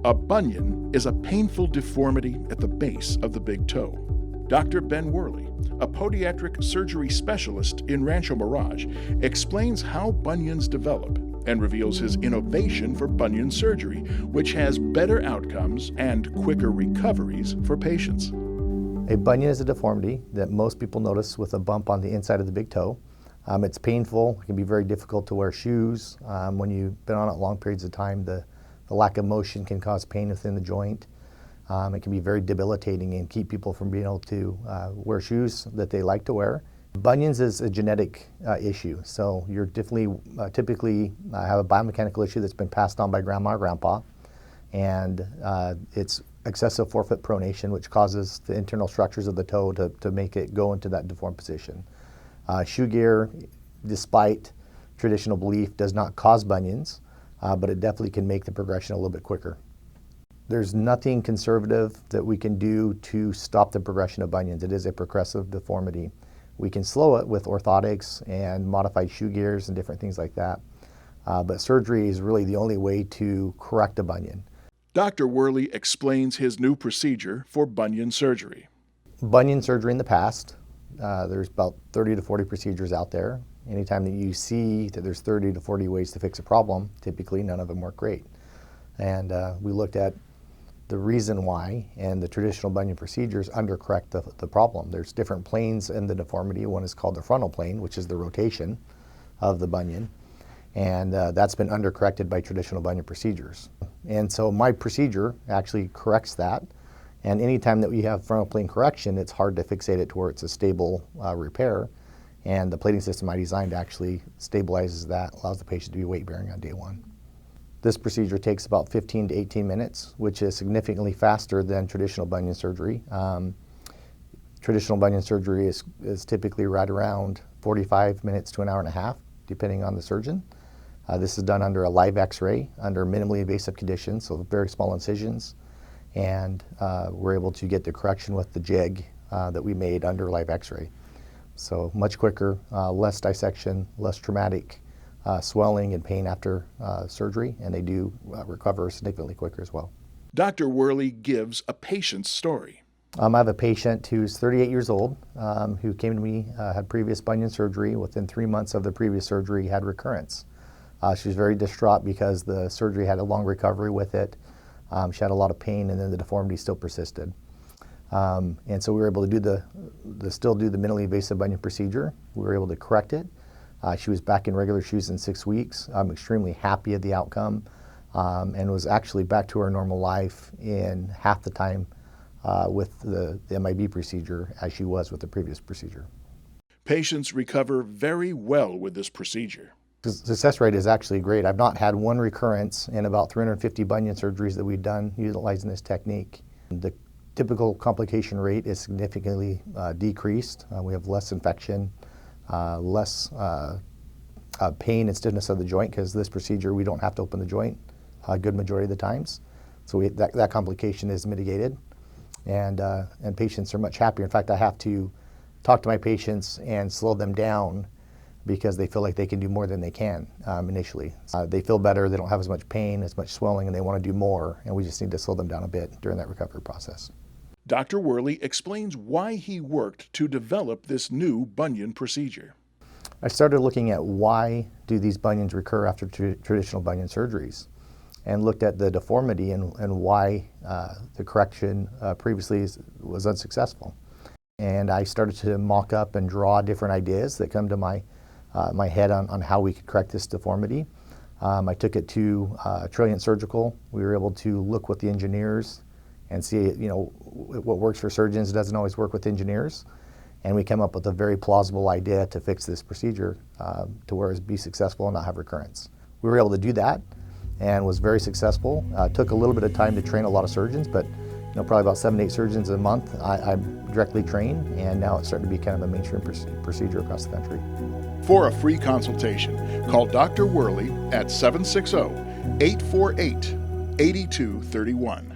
A bunion is a painful deformity at the base of the big toe. Dr. Ben Wherli, a podiatric surgery specialist in Rancho Mirage, explains how bunions develop and reveals his innovation for bunion surgery, which has better outcomes and quicker recoveries for patients. A bunion is a deformity that most people notice with a bump on the inside of the big toe. It's painful. It can be very difficult to wear shoes. When you've been on it long periods of time, the lack of motion can cause pain within the joint. It can be very debilitating and keep people from being able to wear shoes that they like to wear. Bunions is a genetic issue, so you're typically have a biomechanical issue that's been passed on by grandma or grandpa, and it's excessive forefoot pronation, which causes the internal structures of the toe to make it go into that deformed position. Shoe gear, despite traditional belief, does not cause bunions, but it definitely can make the progression a little bit quicker. There's nothing conservative that we can do to stop the progression of bunions. It is a progressive deformity. We can slow it with orthotics and modified shoe gears and different things like that. But surgery is really the only way to correct a bunion. Dr. Wherli explains his new procedure for bunion surgery. Bunion surgery in the past, there's about 30 to 40 procedures out there. Anytime that you see that there's 30 to 40 ways to fix a problem, typically none of them work great. And we looked at the reason why, and the traditional bunion procedures undercorrect the problem. There's different planes in the deformity. One is called the frontal plane, which is the rotation of the bunion, and that's been undercorrected by traditional bunion procedures. And so my procedure actually corrects that, and anytime that we have frontal plane correction, it's hard to fixate it to where it's a stable repair, and the plating system I designed actually stabilizes that, allows the patient to be weight bearing on day one. This procedure takes about 15 to 18 minutes, which is significantly faster than traditional bunion surgery. Traditional bunion surgery is typically right around 45 minutes to an hour and a half, depending on the surgeon. This is done under a live x-ray, under minimally invasive conditions, so very small incisions. And we're able to get the correction with the jig that we made under live x-ray. So much quicker, less dissection, less traumatic swelling and pain after surgery, and they do recover significantly quicker as well. Dr. Wherli gives a patient's story. I have a patient who's 38 years old who came to me, had previous bunion surgery. Within 3 months of the previous surgery, had recurrence. She was very distraught because the surgery had a long recovery with it. She had a lot of pain, and then the deformity still persisted. And so we were able to still do the minimally invasive bunion procedure. We were able to correct it. She was back in regular shoes in 6 weeks. I'm extremely happy at the outcome, and was actually back to her normal life in half the time with the MIB procedure as she was with the previous procedure. Patients recover very well with this procedure. The success rate is actually great. I've not had one recurrence in about 350 bunion surgeries that we've done utilizing this technique. The typical complication rate is significantly decreased. We have less infection, less pain and stiffness of the joint, because this procedure we don't have to open the joint a good majority of the times. So that complication is mitigated, and patients are much happier. In fact, I have to talk to my patients and slow them down because they feel like they can do more than they can initially. They feel better, they don't have as much pain, as much swelling, and they want to do more, and we just need to slow them down a bit during that recovery process. Dr. Wherli explains why he worked to develop this new bunion procedure. I started looking at why do these bunions recur after traditional bunion surgeries, and looked at the deformity and why the correction previously was unsuccessful. And I started to mock up and draw different ideas that come to my head on how we could correct this deformity. I took it to Trilliant Surgical. We were able to look with the engineers and see, what works for surgeons doesn't always work with engineers. And we came up with a very plausible idea to fix this procedure to where it would be successful and not have recurrence. We were able to do that and was very successful. Took a little bit of time to train a lot of surgeons, but probably about 7 to 8 surgeons a month I'm directly trained, and now it's starting to be kind of a mainstream procedure across the country. For a free consultation, call Dr. Wherli at 760-848-8231.